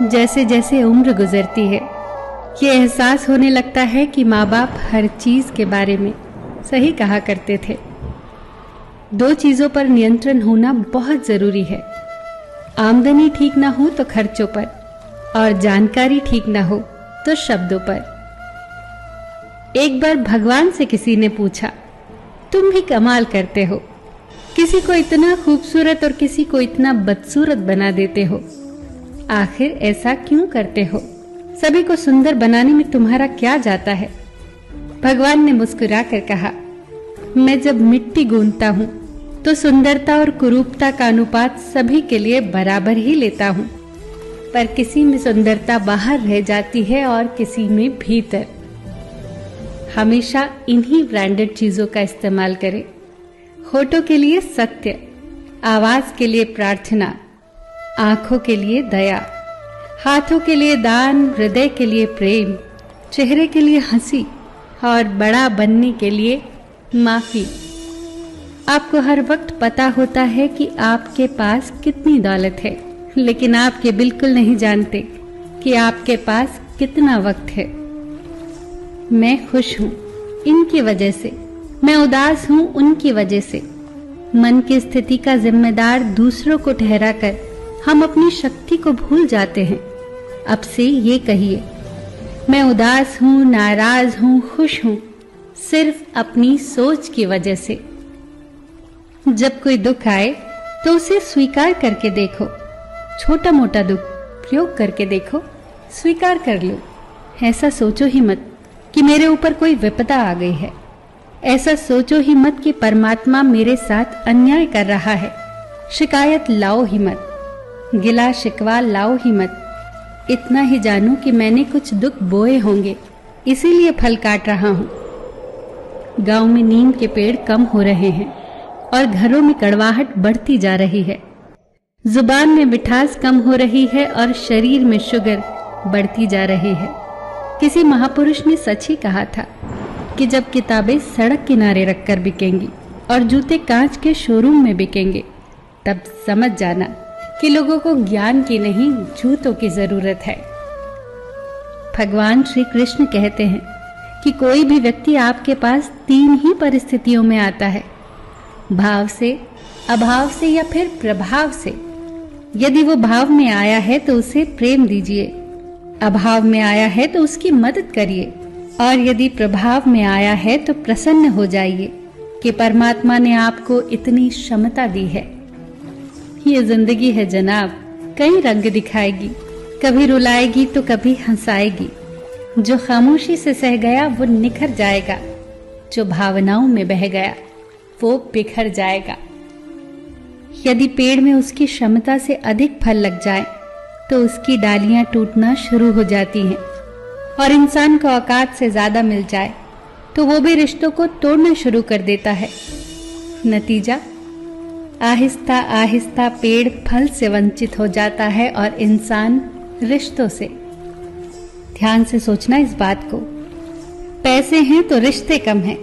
जैसे जैसे उम्र गुजरती है, ये एहसास होने लगता है कि माँ बाप हर चीज के बारे में सही कहा करते थे। दो चीजों पर नियंत्रण होना बहुत जरूरी है। आमदनी ठीक ना हो तो खर्चों पर, और जानकारी ठीक ना हो तो शब्दों पर। एक बार भगवान से किसी ने पूछा, तुम भी कमाल करते हो, किसी को इतना खूबसूरत और किसी को इतना बदसूरत बना देते हो, आखिर ऐसा क्यों करते हो? सभी को सुंदर बनाने में तुम्हारा क्या जाता है? भगवान ने मुस्कुराकर कहा, मैं जब मिट्टी गूंथता हूँ तो सुंदरता और कुरूपता का अनुपात सभी के लिए बराबर ही लेता हूँ, पर किसी में सुंदरता बाहर रह जाती है और किसी में भीतर। हमेशा इन्हीं ब्रांडेड चीजों का इस्तेमाल करें। होठों के लिए सत्य, आवाज के लिए प्रार्थना, आंखों के लिए दया, हाथों के लिए दान, हृदय के लिए प्रेम, चेहरे के लिए हंसी और बड़ा बनने के लिए माफी। आपको हर वक्त पता होता है कि आपके पास कितनी दौलत है, लेकिन आप ये बिल्कुल नहीं जानते कि आपके पास कितना वक्त है। मैं खुश हूं इनकी वजह से, मैं उदास हूं उनकी वजह से। मन की स्थिति का जिम्मेदार दूसरों को ठहराकर हम अपनी शक्ति को भूल जाते हैं। अब से ये कहिए, मैं उदास हूं, नाराज हूं, खुश हूं, सिर्फ अपनी सोच की वजह से। जब कोई दुख आए तो उसे स्वीकार करके देखो। छोटा मोटा दुख प्रयोग करके देखो, स्वीकार कर लो। ऐसा सोचो ही मत कि मेरे ऊपर कोई विपदा आ गई है। ऐसा सोचो ही मत कि परमात्मा मेरे साथ अन्याय कर रहा है। शिकायत लाओ ही मत, गिला शिकवा लाओ ही मत। इतना ही जानो कि मैंने कुछ दुख बोए होंगे, इसीलिए फल काट रहा हूं। गांव में नीम के पेड़ कम हो रहे हैं और घरों में कड़वाहट बढ़ती जा रही है। जुबान में मिठास कम हो रही है और शरीर में शुगर बढ़ती जा रही है। किसी महापुरुष ने सच ही कहा था कि जब किताबें सड़क किनारे रखकर बिकेंगी और जूते कांच के शोरूम में बिकेंगे, तब समझ जाना कि लोगों को ज्ञान की नहीं, जूतों की जरूरत है। भगवान श्री कृष्ण कहते हैं कि कोई भी व्यक्ति आपके पास तीन ही परिस्थितियों में आता है, भाव से, अभाव से या फिर प्रभाव से। यदि वो भाव में आया है तो उसे प्रेम दीजिए, अभाव में आया है तो उसकी मदद करिए, और यदि प्रभाव में आया है तो प्रसन्न हो जाइए कि परमात्मा ने आपको इतनी क्षमता दी है। ये जिंदगी है जनाब, कई रंग दिखाएगी, कभी रुलाएगी तो कभी हंसाएगी। जो खामोशी से सह गया वो निखर जाएगा, जो भावनाओं में बह गया वो बिखर जाएगा। यदि पेड़ में उसकी क्षमता से अधिक फल लग जाए तो उसकी डालियां टूटना शुरू हो जाती हैं, और इंसान को औकात से ज्यादा मिल जाए तो वो भी रिश्तों को तोड़ना शुरू कर देता है। नतीजा, आहिस्ता आहिस्ता पेड़ फल से वंचित हो जाता है और इंसान रिश्तों से। ध्यान से सोचना इस बात को। पैसे हैं तो रिश्ते कम हैं,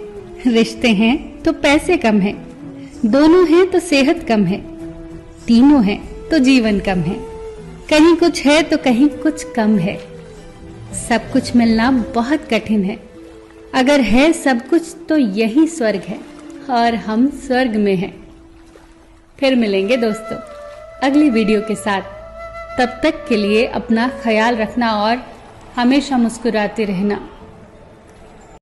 रिश्ते हैं तो पैसे कम हैं, दोनों हैं तो सेहत कम है, तीनों हैं तो जीवन कम है। कहीं कुछ है तो कहीं कुछ कम है। सब कुछ मिलना बहुत कठिन है। अगर है सब कुछ तो यही स्वर्ग है और हम स्वर्ग में हैं। फिर मिलेंगे दोस्तों अगली वीडियो के साथ। तब तक के लिए अपना ख्याल रखना और हमेशा मुस्कुराते रहना।